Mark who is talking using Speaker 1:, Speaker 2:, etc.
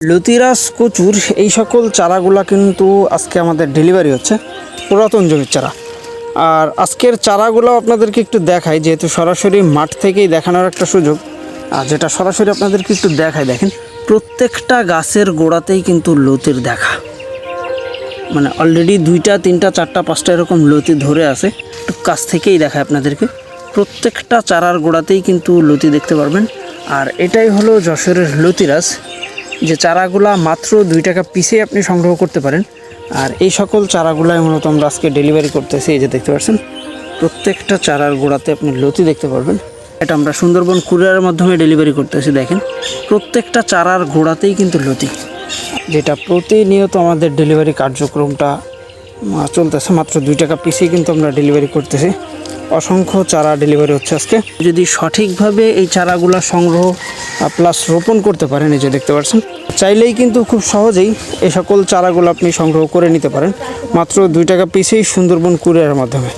Speaker 1: লতিরাজ কচুর এই সকল চারাগুলা কিন্তু আজকে আমাদের ডেলিভারি হচ্ছে পুরাতন জমির চারা। আর আজকের চারাগুলো আপনাদেরকে একটু দেখাই, যেহেতু সরাসরি মাঠ থেকেই দেখানোর একটা সুযোগ, আর যেটা সরাসরি আপনাদেরকে একটু দেখাই। দেখেন প্রত্যেকটা গাছের গোড়াতেই কিন্তু লতির দেখা, মানে অলরেডি 2টা 3টা 4টা 5টা এরকম লতি ধরে আছে। একটু কাছ থেকেই দেখায় আপনাদেরকে, প্রত্যেকটা চারার গোড়াতেই কিন্তু লতি দেখতে পারবেন। আর এটাই হলো যশোরের লতিরাজ, যে চারাগুলা মাত্র 2 টাকা পিসে আপনি সংগ্রহ করতে পারেন। আর এই সকল চারাগুলাই মূলত আমরা আজকে ডেলিভারি করতেছি। এই যে দেখতে পাচ্ছেন প্রত্যেকটা চারার গোড়াতে আপনি লতি দেখতে পারবেন। এটা আমরা সুন্দরবন কুরিয়ারের মাধ্যমে ডেলিভারি করতেছি। দেখেন প্রত্যেকটা চারার গোড়াতেই কিন্তু লতি, যেটা প্রতিনিয়ত আমাদের ডেলিভারি কার্যক্রমটা চলতেছে। মাত্র 2 টাকা পিসেই কিন্তু আমরা ডেলিভারি করতেছি। অসংখ্য চারা ডেলিভারি হচ্ছে আজকে। যদি সঠিকভাবে এই চারাগুলা সংগ্রহ প্লাস রোপণ করতে পারেন, এই যে দেখতে পাচ্ছেন, চাইলেই কিন্তু খুব সহজেই এই সকল চারাগুলো আপনি সংগ্রহ করে নিতে পারেন মাত্র 2 টাকা পিসেই সুন্দরবন কুরিয়ারের মাধ্যমে।